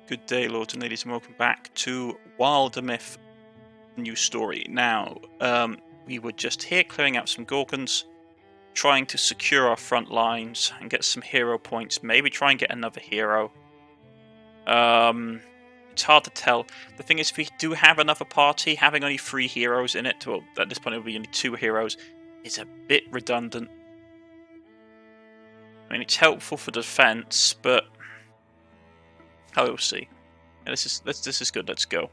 Good day, lords and ladies, and welcome back to Wildermyth new story. Now, we were just here clearing out some Gorgons, trying to secure our front lines and get some hero points, maybe try and get another hero. It's hard to tell. The thing is, if we do have another party, having only 3 heroes in it, well, at this point it will be only 2 heroes, is a bit redundant. I mean, it's helpful for defense, but we'll see. Yeah, this is good. Let's go.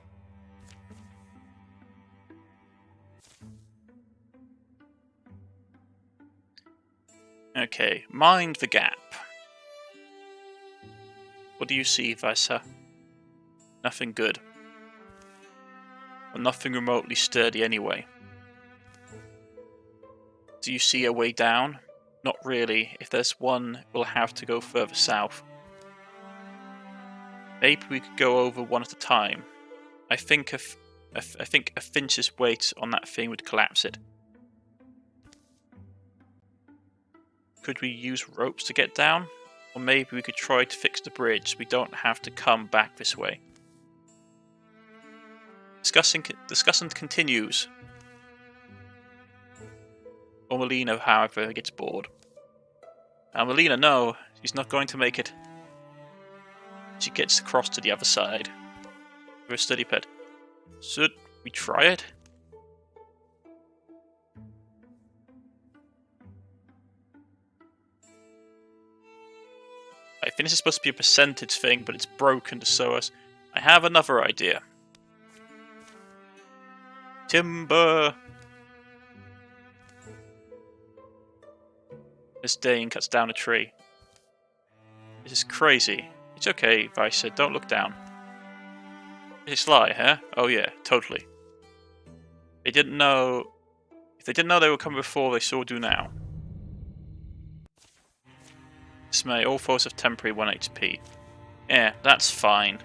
Okay, mind the gap. What do you see, Visa? Nothing good. Or nothing remotely sturdy anyway. Do you see a way down? Not really. If there's one, we'll have to go further south. Maybe we could go over one at a time. I think a Finch's weight on that thing would collapse it. Could we use ropes to get down? Or maybe we could try to fix the bridge so we don't have to come back this way. Discussion continues. Or Melina, however, gets bored. Melina, no, she's not going to make it. She gets across to the other side. With a study pad. Should we try it? I think this is supposed to be a percentage thing, but it's broken to show us. I have another idea. Timber! Miss Dane cuts down a tree. This is crazy. It's okay, Visa, don't look down. It's sly, huh? Oh yeah, totally. They didn't know... If they didn't know they were coming before, they sure do now. Dismay, all foes have temporary 1 HP. Yeah, that's fine.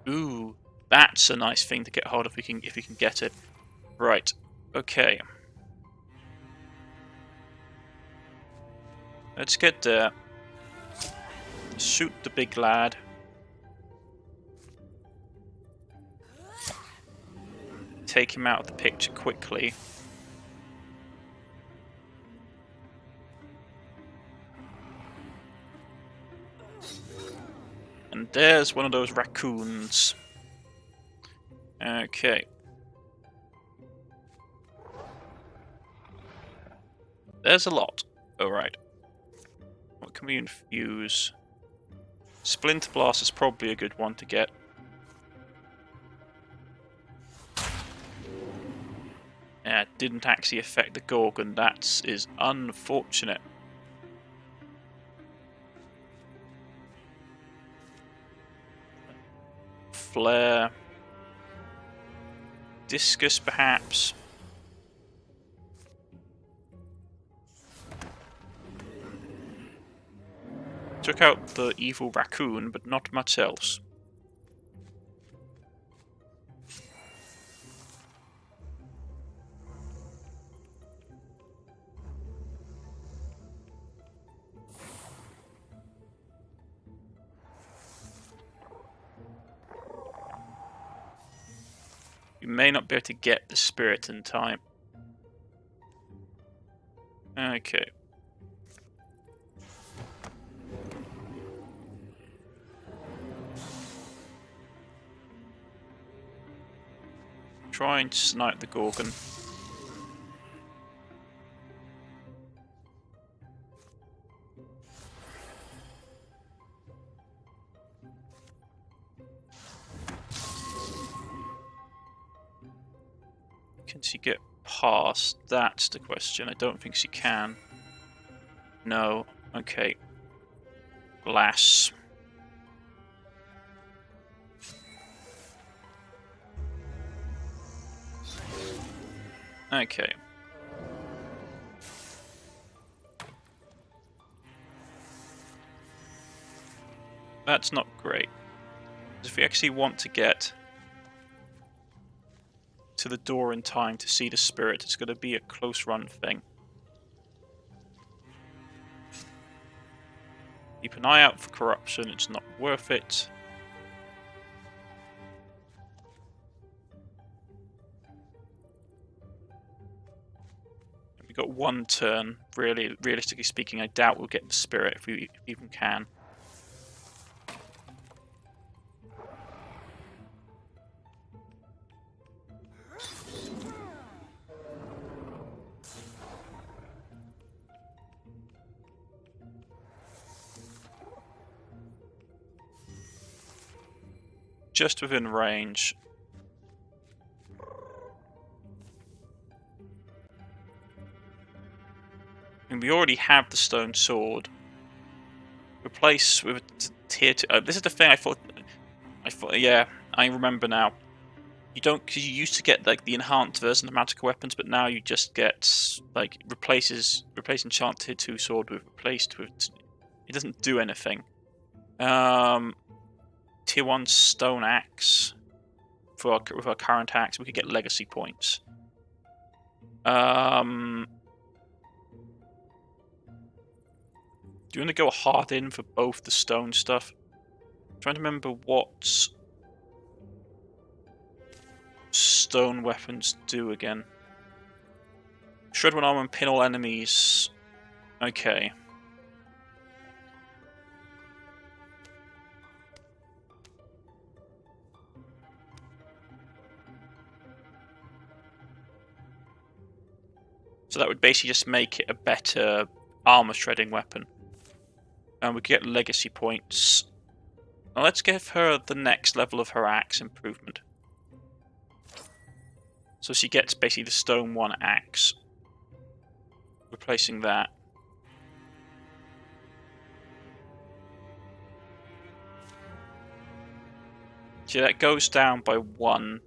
Ooh, that's a nice thing to get hold of if we can get it. Right, okay. Let's get there. Shoot the big lad. Take him out of the picture quickly. And there's one of those raccoons. Okay. There's a lot. Alright. What can we infuse? Splinter Blast is probably a good one to get. Yeah, it didn't actually affect the Gorgon. That is unfortunate. Flare. Discus, perhaps. Took out the evil raccoon, but not much else. You may not be able to get the spirit in time. Okay. Try and snipe the Gorgon. Can she get past? That's the question. I don't think she can. No. Okay. Glass. Okay. That's not great. If we actually want to get to the door in time to see the spirit, it's going to be a close run thing. Keep an eye out for corruption, it's not worth it. We've got one turn. Really, realistically speaking, I doubt we'll get the spirit if we even can. Just within range. And we already have the stone sword. Replace with a tier 2. This is the thing I thought. Yeah, I remember now. You don't, because you used to get like the enhanced version of magical weapons, but now you just get like replace enchant tier 2 sword with replaced with. It doesn't do anything. Tier 1 stone axe with our current axe, we could get legacy points. Do you want to go hard in for both the stone stuff? I'm trying to remember what stone weapons do again. Shred one armor and pin all enemies. Okay. So that would basically just make it a better armor shredding weapon. And we get legacy points. Now let's give her the next level of her axe improvement. So she gets basically the stone 1 axe. Replacing that. See, that goes down by 1,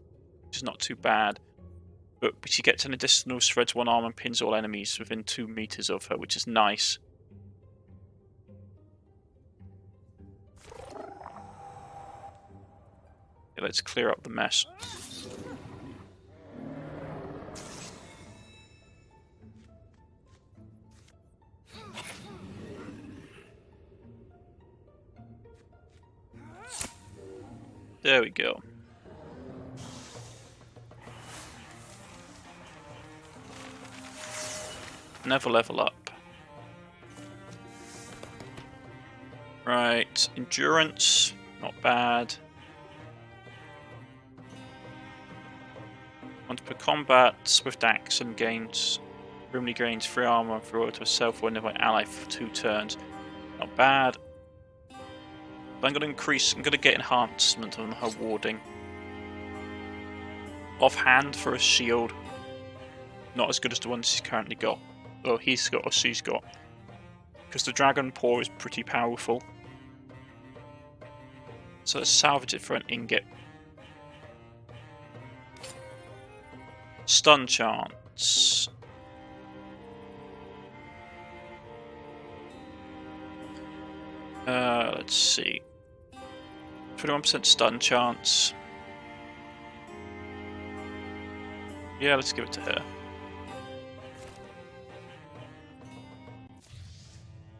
which is not too bad. But she gets an additional shreds 1 arm and pins all enemies within 2 meters of her, which is nice. Okay, let's clear up the mess. There we go. Never level up. Right, endurance, not bad. Once per combat, swift action gains, grimly gains 3 armor and 3 auto to self or nearby ally for 2 turns. Not bad. But I'm going to get enhancement on her warding. Offhand for a shield, not as good as the ones she's currently got. Or he's got, or she's got. Because the Dragon Paw is pretty powerful. So let's salvage it for an ingot. Stun chance. Let's see. 21% stun chance. Yeah, let's give it to her.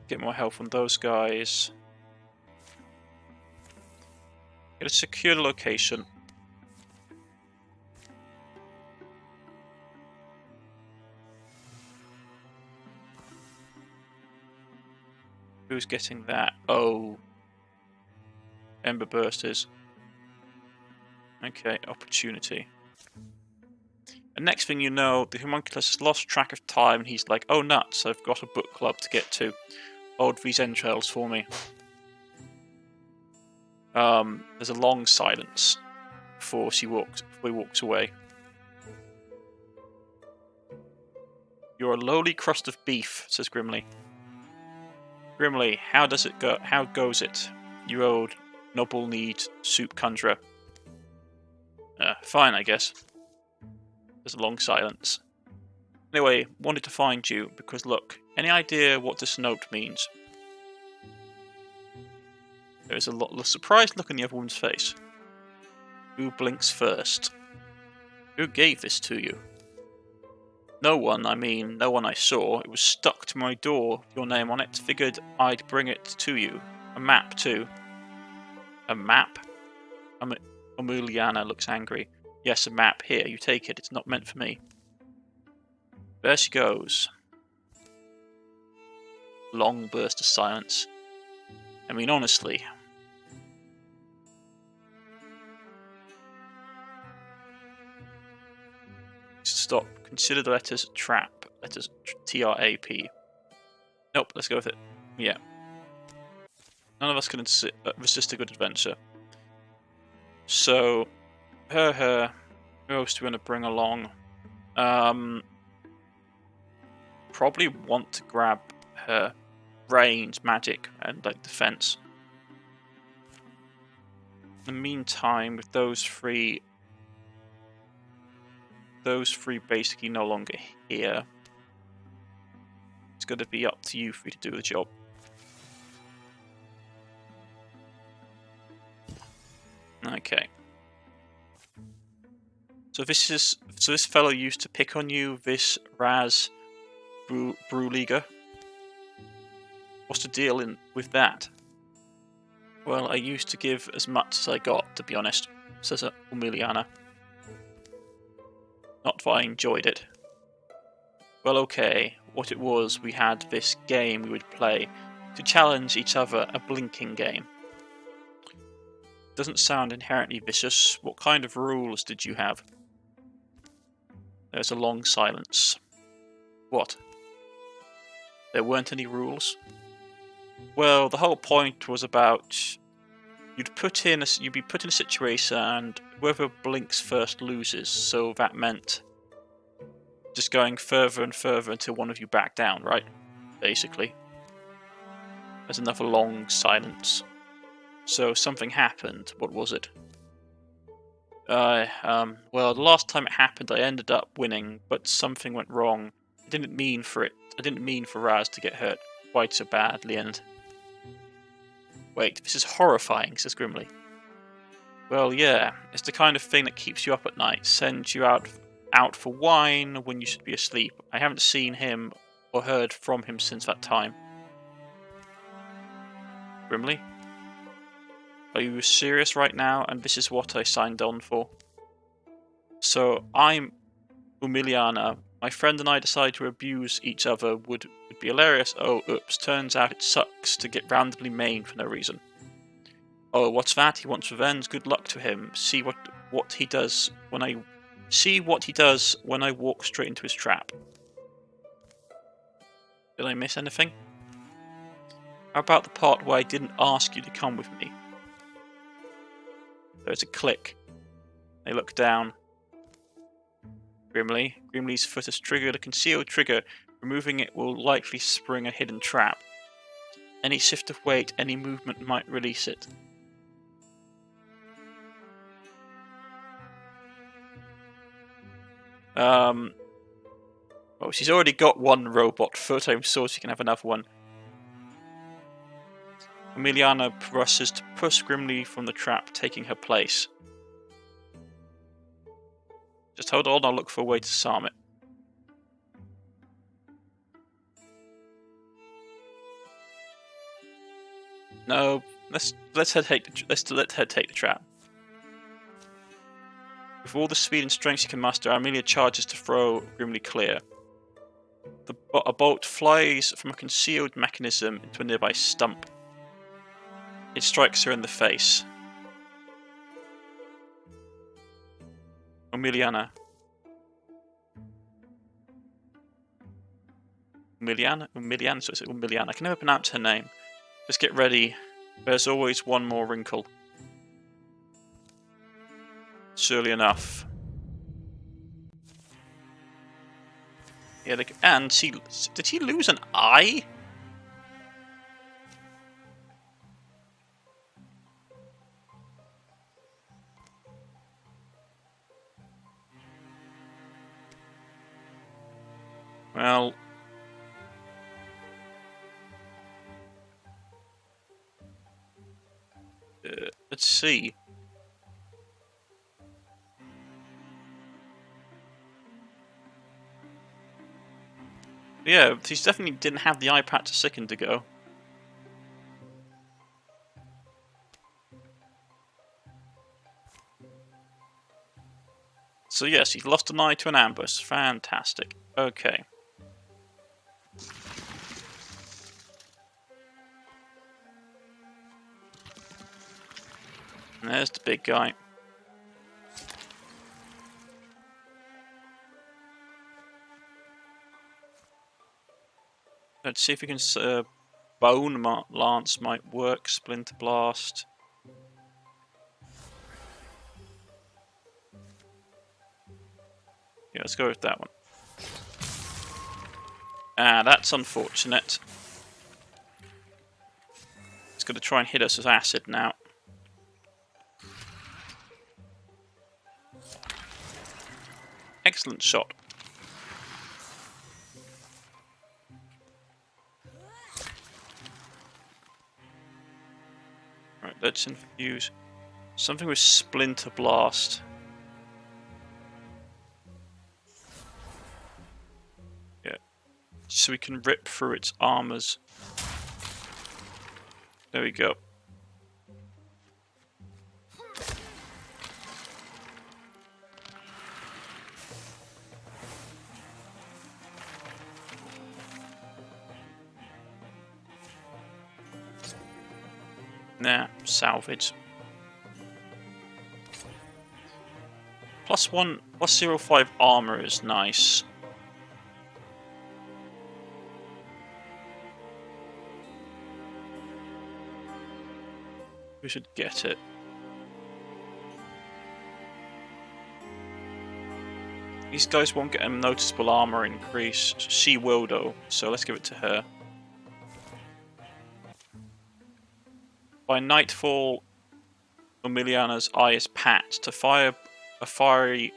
Get more health on those guys. Get a secure location. Who's getting that? Oh. Ember Bursters. Okay, opportunity. And next thing you know, the homunculus has lost track of time and he's like, oh nuts, I've got a book club to get to. Hold these entrails for me. There's a long silence before he walks away. You're a lowly crust of beef, says Grimly. Grimly, how does it go? How goes it? You old noble-kneed soup conjurer. Fine, I guess. There's a long silence. Anyway, wanted to find you because look, any idea what this note means? There is a surprised look on the other woman's face. Who blinks first? Who gave this to you? No one, no one I saw. It was stuck to my door with your name on it. Figured I'd bring it to you. A map too. A map? Amuliana looks angry. Yes, a map. Here, you take it. It's not meant for me. There she goes. Long burst of silence. I mean, honestly. Stop. Consider the letters trap. Letters T-R-A-P. Nope, let's go with it. Yeah. None of us can resist a good adventure. So, who else do we want to bring along? Probably want to grab her range, magic, and like defense. In the meantime, with those three basically no longer here, it's going to be up to you three to do the job. Okay. So this fellow used to pick on you, this Raz Brewliga. What's the deal with that? Well, I used to give as much as I got, to be honest, says Umiliana. Not that I enjoyed it. Well, okay, what it was, we had this game we would play to challenge each other, a blinking game. Doesn't sound inherently vicious. What kind of rules did you have? There's a long silence. What? There weren't any rules? Well, the whole point was about you'd be put in a situation and whoever blinks first loses, so that meant just going further and further until one of you backed down, right? Basically. There's another long silence. So something happened. What was it? Well, the last time it happened I ended up winning, but something went wrong. I didn't mean for Raz to get hurt quite so badly, and... Wait, this is horrifying, says Grimly. Well, yeah, it's the kind of thing that keeps you up at night, sends you out for wine when you should be asleep. I haven't seen him or heard from him since that time. Grimly? Are you serious right now, and this is what I signed on for? So, I'm Umiliana. My friend and I decided to abuse each other would be hilarious. Oh, oops, turns out it sucks to get randomly maimed for no reason. Oh, what's that? He wants revenge? Good luck to him. See what he does when I walk straight into his trap. Did I miss anything? How about the part where I didn't ask you to come with me? There's a click. They look down. Grimly's foot has triggered a concealed trigger. Removing it will likely spring a hidden trap. Any shift of weight, any movement might release it. Oh, she's already got one robot foot. I'm sure she can have another one. Emiliana rushes to push Grimly from the trap, taking her place. Just hold on, I'll look for a way to disarm it. No, let's let her take the trap. With all the speed and strength she can muster, Amelia charges to throw Grimly clear. A bolt flies from a concealed mechanism into a nearby stump. It strikes her in the face. Umiliana. So it's Umiliana. I can never pronounce her name. Just get ready. There's always one more wrinkle. Surely enough. Yeah, and did she lose an eye? Well, let's see. Yeah, she definitely didn't have the eye patch a second ago. So yes, he's lost an eye to an ambush. Fantastic. Okay. And there's the big guy. Let's see if we can... Bone Lance might work. Splinter Blast. Yeah, let's go with that one. Ah, that's unfortunate. It's going to try and hit us with acid now. Excellent shot. Right, let's infuse something with Splinter Blast. Yeah, so we can rip through its armors. There we go. Nah, salvage. +1, +0.5 armor is nice. We should get it. These guys won't get a noticeable armor increase. She will though, so let's give it to her. By nightfall, Emiliana's eye is patched to fire a fiery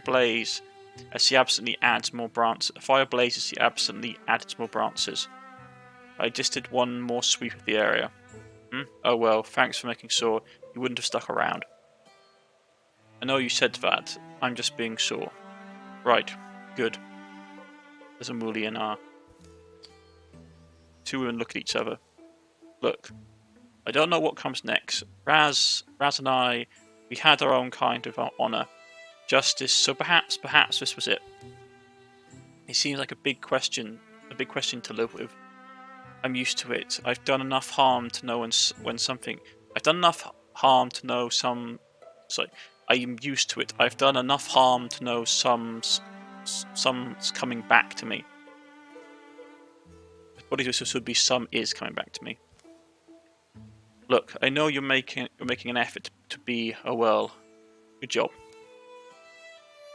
blaze as she absently adds more branches. A fire blaze as she absently adds more branches. I just did one more sweep of the area. Oh well, thanks for making sure you wouldn't have stuck around. I know you said that. I'm just being sure. Right, good. There's Emiliana. Two women look at each other. Look. I don't know what comes next. Raz and I, we had our own kind of honour. Justice, so perhaps this was it. It seems like a big question to live with. I'm used to it. I've done enough harm to know I am used to it. I've done enough harm to know some's coming back to me. What this would be some is coming back to me. Look, I know you're making an effort to be well. Good job.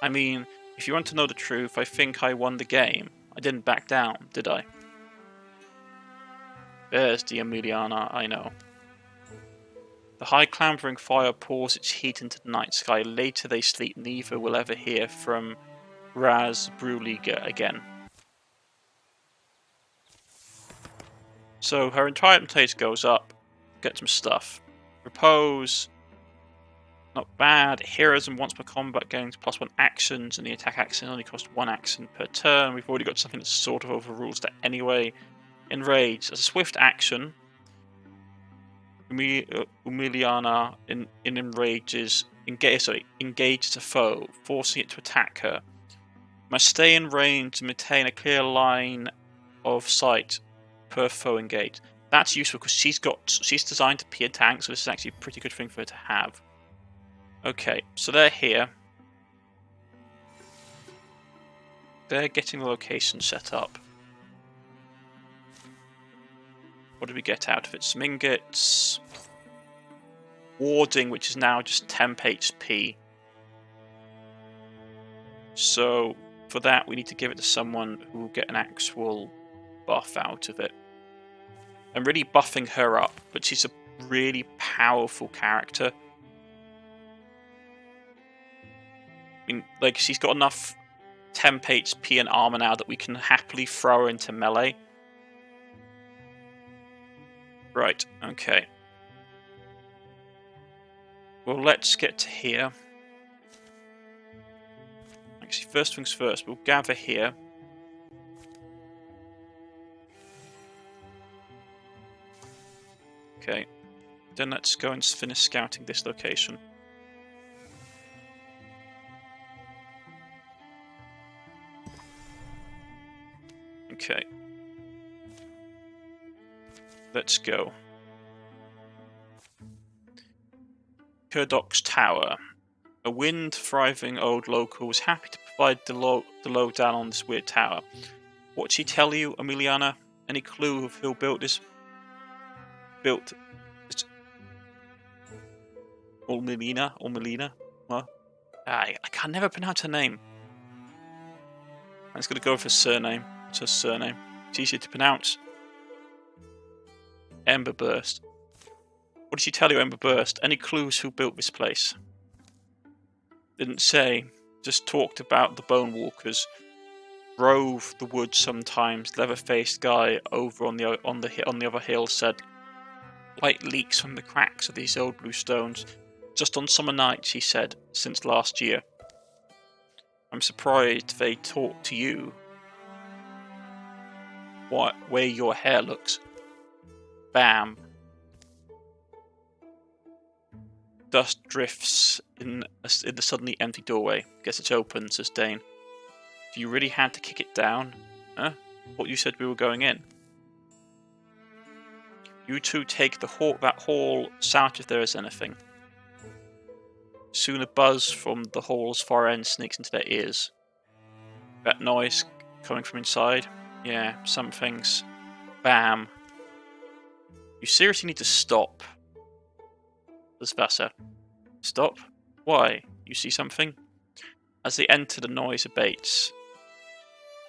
I mean, if you want to know the truth, I think I won the game. I didn't back down, did I? There's the Emiliana I know. The high clambering fire pours its heat into the night sky. Later they sleep. Neither will ever hear from Raz Bruliga again. So her entire intelligence goes up. Get some stuff. Repose. Not bad. Heroes and once per combat gains +1 actions, and the attack action only costs 1 action per turn. We've already got something that sort of overrules that anyway. Enrage. As a swift action, Emiliana engages a foe, forcing it to attack her. Must stay in range and maintain a clear line of sight per foe engaged. That's useful because she's designed to be a tank, so this is actually a pretty good thing for her to have. Okay, so they're here. They're getting the location set up. What did we get out of it? Some ingots. Warding, which is now just temp HP. So, for that, we need to give it to someone who will get an actual buff out of it. I'm really buffing her up, but she's a really powerful character. I mean, like, she's got enough temp HP and armor now that we can happily throw her into melee. Right, okay. Well, let's get to here. Actually, first things first, we'll gather here. Okay, then let's go and finish scouting this location. Okay. Let's go. Kurdok's Tower. A wind-thriving old local was happy to provide the lowdown on this weird tower. What'd she tell you, Emiliana? Any clue of who built this? Or Melina? What? I can never pronounce her name. I'm just going to go with her surname. What's her surname? It's easier to pronounce. Emberburst. What did she tell you, Emberburst? Any clues who built this place? Didn't say. Just talked about the Bone Walkers. Rove the woods sometimes. Leather-faced guy over on the other hill said, light leaks from the cracks of these old blue stones. Just on summer nights, he said, since last year. I'm surprised they talk to you. What way your hair looks. Bam. Dust drifts in the suddenly empty doorway. Guess it's open, says Dane. Do you really had to kick it down? Huh? Thought you said we were going in. You two take that hall south if there is anything. Soon a buzz from the hall's far end sneaks into their ears. That noise coming from inside? Yeah, something's... Bam. You seriously need to stop. Says Vasa. Stop? Why? You see something? As they enter, the noise abates.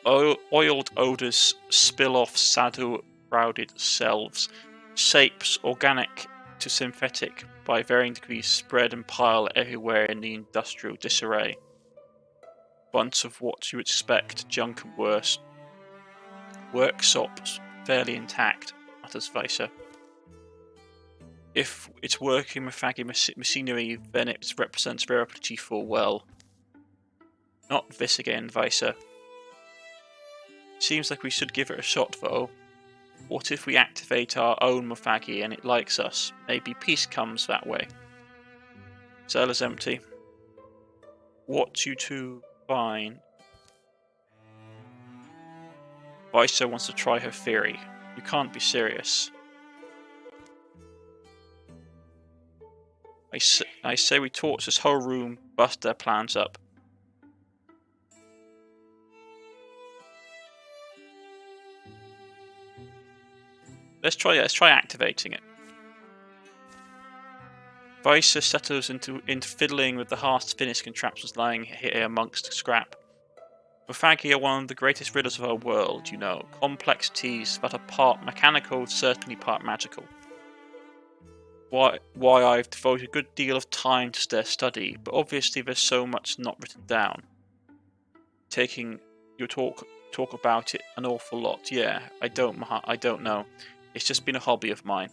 Oiled odours spill off saddle-crowded selves. Shapes, organic to synthetic, by varying degrees spread and pile everywhere in the industrial disarray. Bunch of what you expect, junk and worse. Workshops fairly intact, mutters Visa. If it's working Mafagi machinery, then it represents variability full well. Not this again, Visa. Seems like we should give it a shot, though. What if we activate our own Mafagi and it likes us? Maybe peace comes that way. Cell is empty. What you two find? Visa wants to try her theory. You can't be serious. I say we torch this whole room, bust their plans up. Let's try activating it. Visa settles into fiddling with the half-finished contraptions lying here amongst scrap. Mafagi are one of the greatest riddles of our world, you know. Complexities that are part mechanical, certainly part magical. Why I've devoted a good deal of time to their study, but obviously there's so much not written down. Taking your talk about it an awful lot. Yeah, I don't know. It's just been a hobby of mine.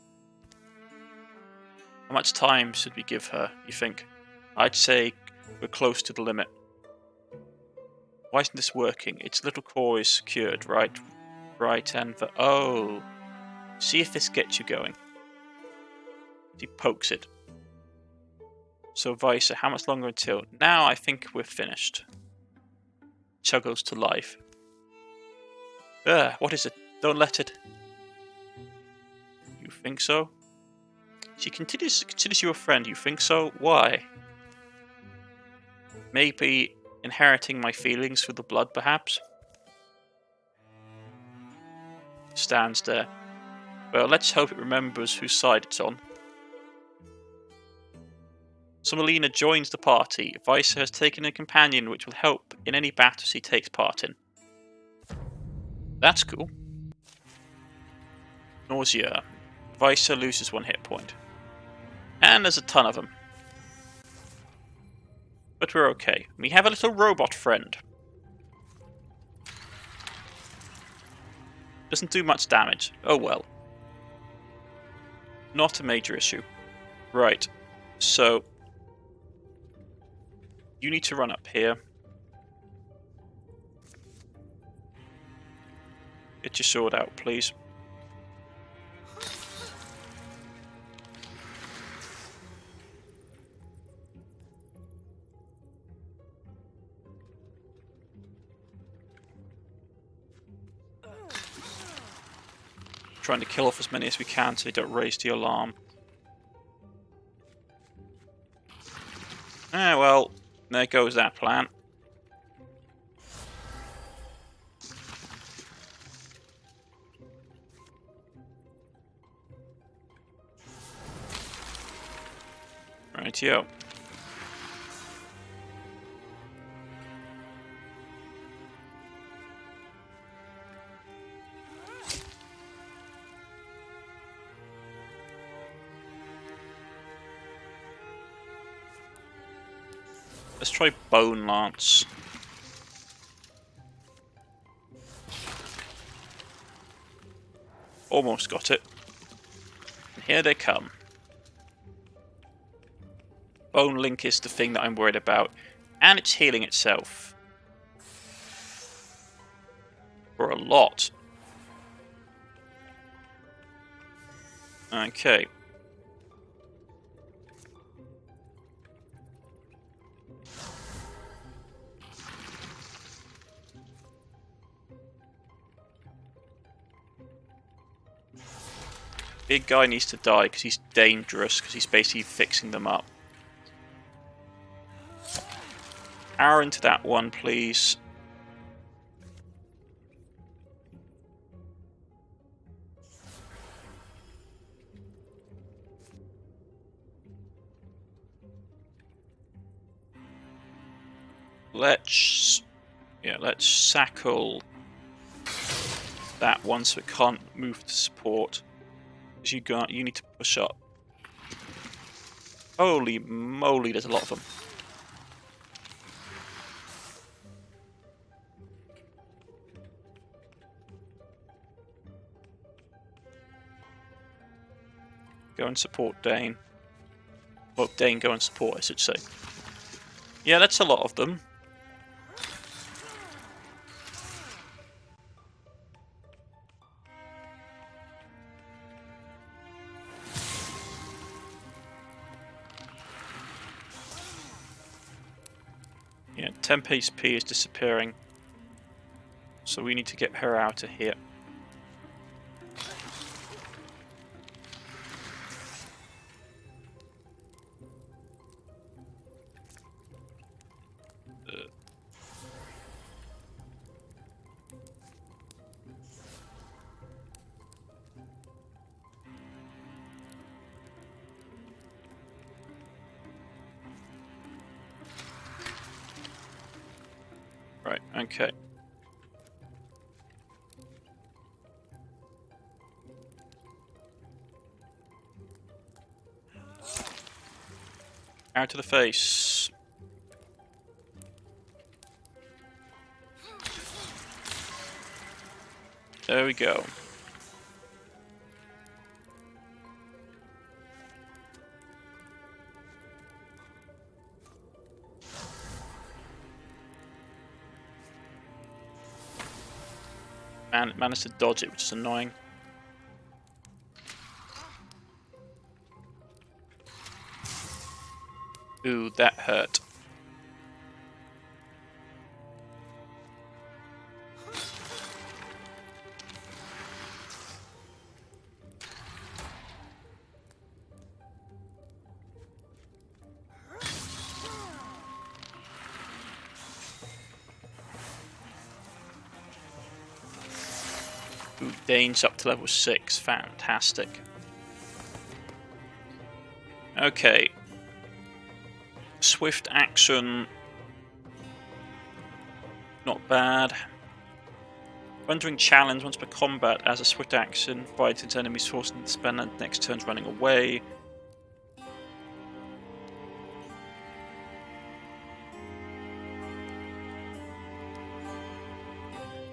How much time should we give her, you think? I'd say we're close to the limit. Why isn't this working? Its little core is secured, right? Right, and the... Oh! See if this gets you going. He pokes it. So, Visa, how much longer until... Now I think we're finished. Chuggles to life. What is it? Don't let it... You think so? She considers you a friend, you think so? Why? Maybe inheriting my feelings through the blood, perhaps? Stands there. Well, let's hope it remembers whose side it's on. So Melina joins the party. Visa has taken a companion which will help in any battles he takes part in. That's cool. Nausea. Visa loses 1 hit point. And there's a ton of them. But we're okay. We have a little robot friend. Doesn't do much damage. Oh well. Not a major issue. Right. So... You need to run up here. Get your sword out, please. trying to kill off as many as we can so they don't raise the alarm. Ah, well, there goes that plan. Rightio. Let's try Bone Lance. Almost got it. And here they come. Bone Link is the thing that I'm worried about. And it's healing itself. For a lot. Okay. Big guy needs to die because he's dangerous, because he's basically fixing them up. Arrow into that one, please. Let's sackle that one so it can't move to support. Because you need to push up. Holy moly, there's a lot of them. Go and support Dane. Well, Dane, go and support, I should say. Yeah, that's a lot of them. Yeah, Temp HP is disappearing. So we need to get her out of here. Right, okay. Out to the face. There we go. And managed to dodge it, which is annoying. Ooh, that hurt. Ooh, Dane's up to level 6. Fantastic. Okay. Swift action. Not bad. Rendering challenge once per combat as a swift action, provides its enemies forcing to spend the next turns running away.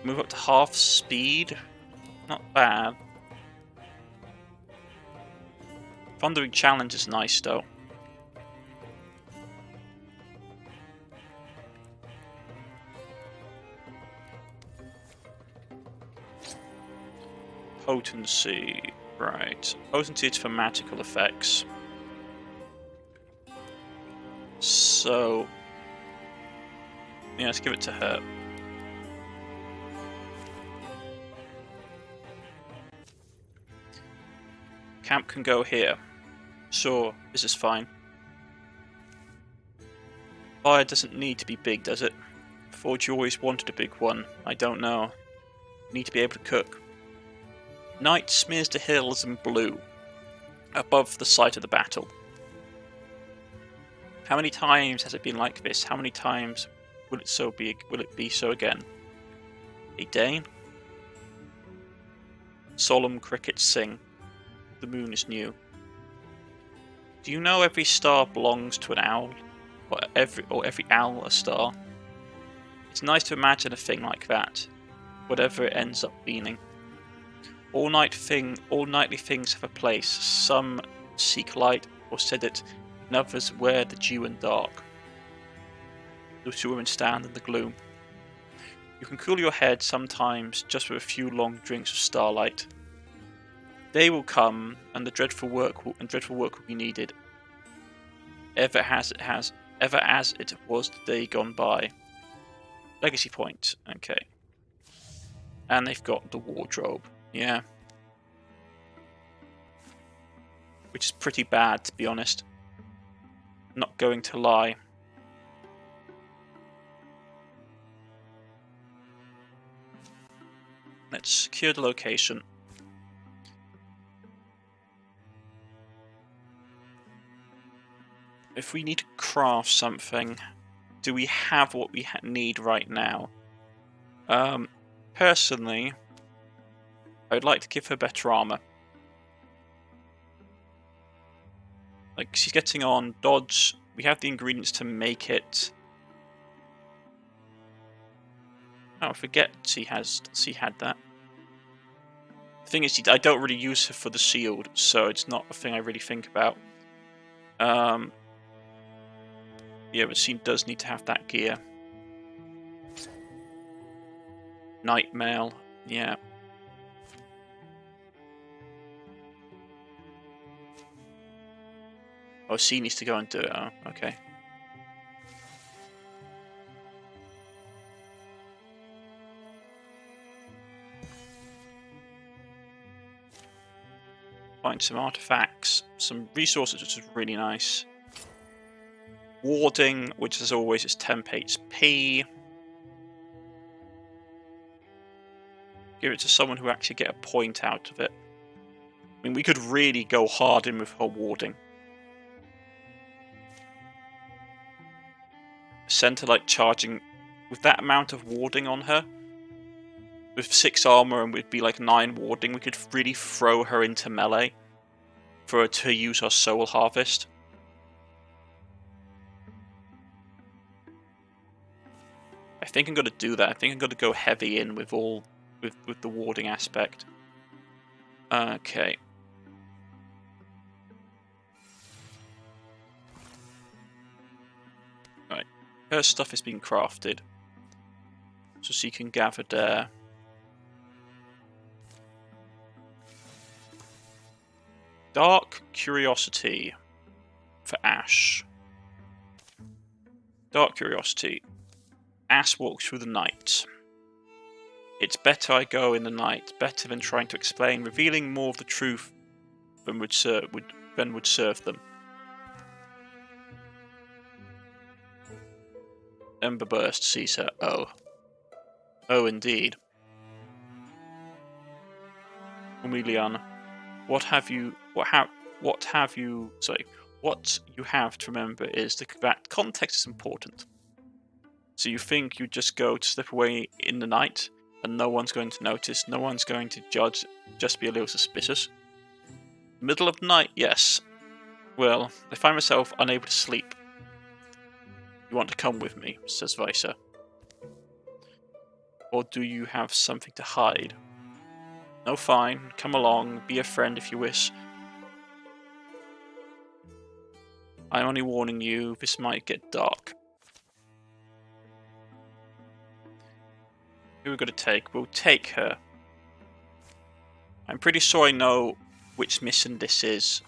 Move up to half speed. Not bad. Thundering challenge is nice though. Potency, right. Potency is for magical effects. So, yeah, let's give it to her. Camp can go here. Sure, this is fine. Fire doesn't need to be big, does it? Thought you always wanted a big one. I don't know. Need to be able to cook. Night smears the hills in blue, above the site of the battle. How many times has it been like this? How many times will it be so again? A Dane? Solemn crickets sing. The moon is new. Do you know every star belongs to an owl? Or every owl a star? It's nice to imagine a thing like that, whatever it ends up meaning. All nightly things have a place. Some seek light, or said it, and others wear the dew and dark. The two women stand in the gloom. You can cool your head sometimes just with a few long drinks of starlight. Day will come, and the dreadful work will be needed. Ever as it was the day gone by. Legacy point, okay. And they've got the wardrobe, yeah. Which is pretty bad, to be honest. Not going to lie. Let's secure the location. If we need to craft something, do we have what we need right now? Personally, I would like to give her better armor. Like, she's getting on dodge. We have the ingredients to make it. Oh, I forget she had that. The thing is, I don't really use her for the shield, so it's not a thing I really think about. Yeah, but she does need to have that gear. Night mail, yeah. Oh, she needs to go and do it. Oh, okay. Find some artifacts, some resources, which is really nice. Warding, which as always is temp HP. Give it to someone who actually get a point out of it. I mean, we could really go hard in with her warding. Send her like charging with that amount of warding on her. With 6 armor and we'd be like 9 warding, we could really throw her into melee for her to use her soul harvest. I think I'm going to do that. I think I'm going to go heavy in with with the warding aspect. Okay. Right. Her stuff is being crafted. So she can gather there. Dark Curiosity for Ash. Dark Curiosity. Ash walks through the night. It's better I go in the night, better than trying to explain, revealing more of the truth than would serve them. Ember Burst sees her. Oh. Oh, indeed. Umilian, what you have to remember is that context is important. So you think you just go to slip away in the night and no one's going to notice, no one's going to judge, just be a little suspicious? Middle of the night, yes. Well, I find myself unable to sleep. You want to come with me, says Visa. Or do you have something to hide? No, fine. Come along. Be a friend if you wish. I'm only warning you, this might get dark. Who are we going to take? We'll take her. I'm pretty sure I know which mission this is.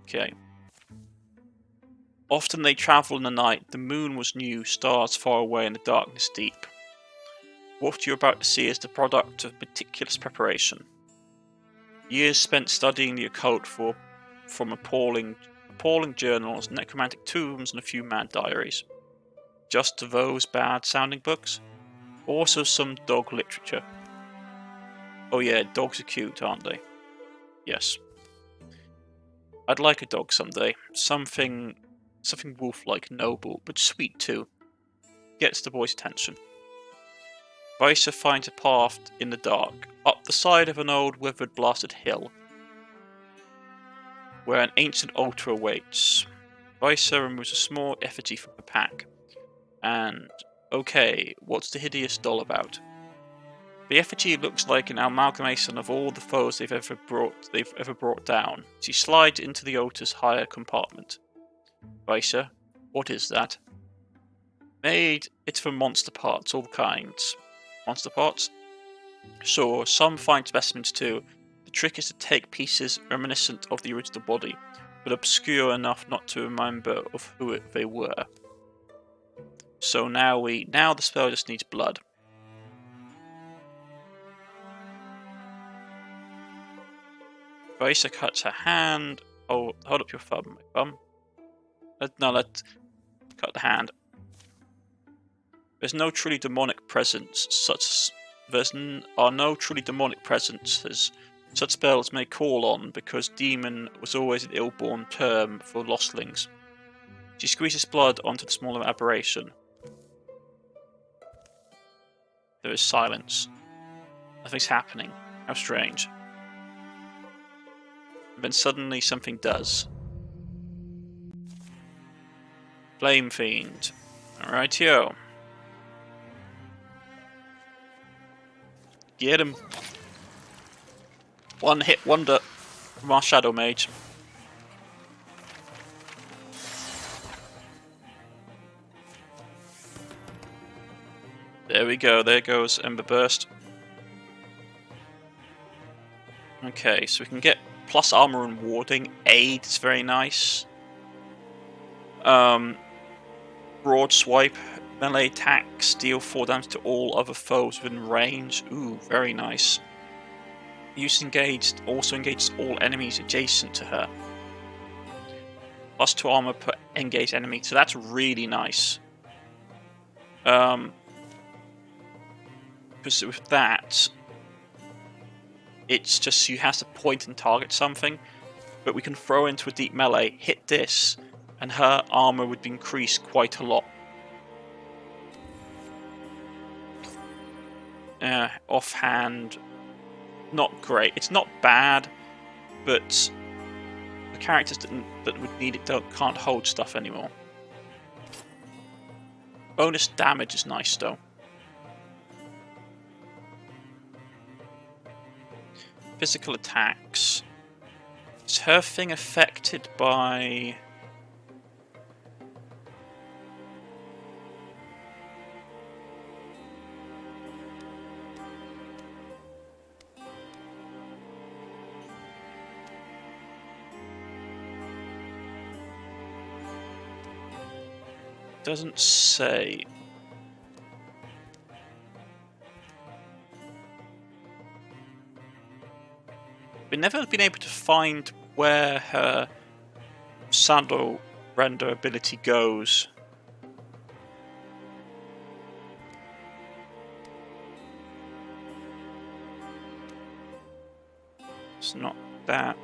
Okay. Often they travel in the night. The moon was new, stars far away, and the darkness deep. What you're about to see is the product of meticulous preparation. Years spent studying the occult from appalling journals, necromantic tombs, and a few mad diaries. Just those bad-sounding books? Also some dog literature. Oh yeah, dogs are cute, aren't they? Yes. I'd like a dog someday. Something wolf-like, noble, but sweet too. Gets the boy's attention. Vicer finds a path in the dark, up the side of an old withered blasted hill, where an ancient altar awaits. Vicer removes a small effigy from the pack. And, okay, what's the hideous doll about? The effigy looks like an amalgamation of all the foes they've ever brought down. She slides into the altar's higher compartment. Vicer, what is that? It's from monster parts, all kinds. Monster parts? Sure, some fine specimens too. The trick is to take pieces reminiscent of the original body, but obscure enough not to remember of who they were. So now the spell just needs blood. Vicer cuts her hand. Oh, hold up your thumb. Let's cut the hand. There's no truly demonic presence are no truly demonic presences such spells may call on, because demon was always an ill-born term for lostlings. She squeezes blood onto the smaller aberration. There is silence. Nothing's happening. How strange. And then suddenly something does. Flame Fiend. Rightio. Get him. One hit wonder from our Shadow Mage. There we go, there goes Ember Burst. Okay, so we can get plus armor and warding. Aid is very nice. Broad Swipe. Melee attacks deal 4 damage to all other foes within range. Ooh, very nice. Use engaged also engages all enemies adjacent to her. Plus 2 armor per engaged enemy, so that's really nice. Because with that, it's just you have to point and target something, but we can throw into a deep melee, hit this, and her armor would be increased quite a lot. Offhand, not great. It's not bad, but the characters that would need it can't hold stuff anymore. Bonus damage is nice though. Physical attacks. Is her thing affected by... Doesn't say. We've never been able to find where her Sandal Render ability goes. It's not that.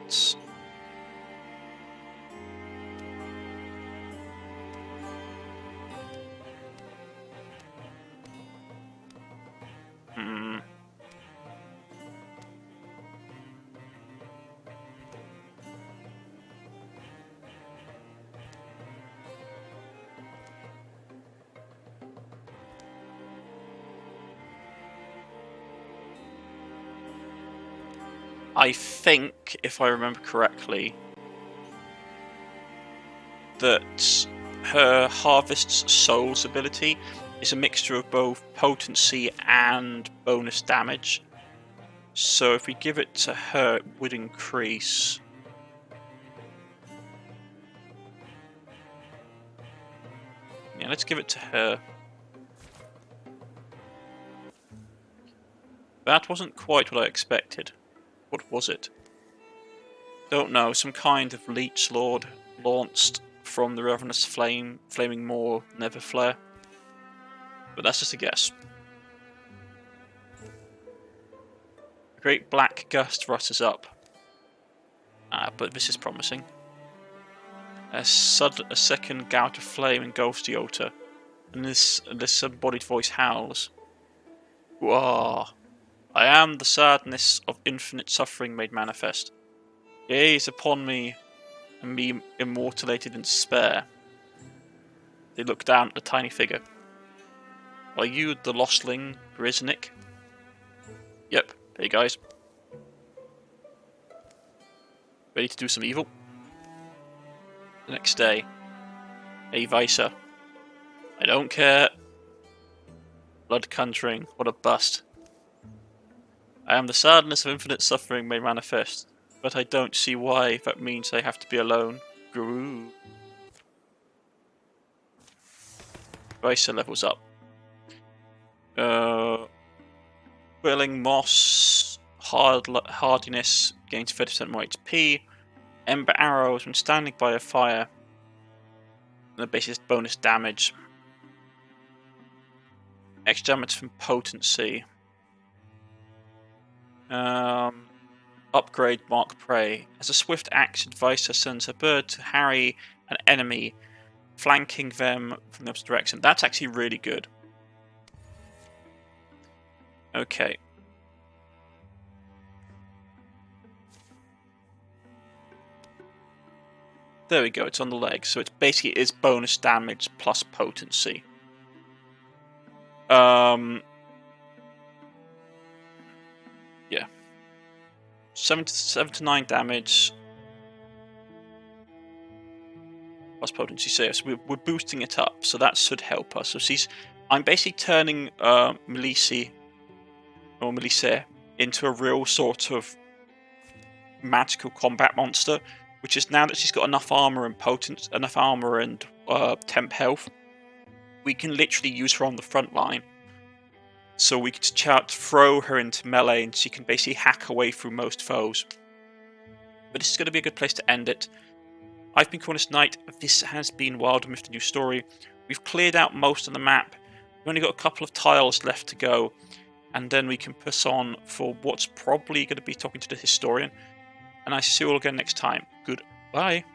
I think, if I remember correctly, that her Harvest's Souls ability is a mixture of both potency and bonus damage. So if we give it to her, it would increase. Yeah, let's give it to her. That wasn't quite what I expected. What was it? Don't know, some kind of Leech Lord launched from the Ravenous Flaming Maw Neverflare. But that's just a guess. A great black gust rushes up. But this is promising. A second gout of flame engulfs the altar, and this disembodied voice howls. Whoa! I am the sadness of infinite suffering made manifest. Gaze upon me, and be immortalated in despair. They look down at the tiny figure. Are you the lostling, Grisnik? Yep, hey guys. Ready to do some evil? The next day. Hey Visa. I don't care. Blood conjuring, what a bust. I am the sadness of infinite suffering made manifest, but I don't see why that means I have to be alone. Guru. Visa levels up. Quilling Moss, Hardiness gains 30% more HP. Ember Arrows when standing by a fire. And the basis bonus damage. Extra damage from Potency. Upgrade Mark Prey. As a swift action, Visa sends a bird to harry an enemy, flanking them from the opposite direction. That's actually really good. Okay. There we go, it's on the leg. So it's basically is bonus damage plus potency. Yeah. 7 to 9 damage plus potency. So yes, we're boosting it up, so that should help us. So I'm basically turning Melisse into a real sort of magical combat monster, which is now that she's got enough armor and temp health, we can literally use her on the front line. So we can throw her into melee and she can basically hack away through most foes. But this is going to be a good place to end it. I've been Cornish-knight, this has been Wildermyth, the new story. We've cleared out most of the map. We've only got a couple of tiles left to go, and then we can push on for what's probably going to be talking to the historian. And I see you all again next time. Goodbye.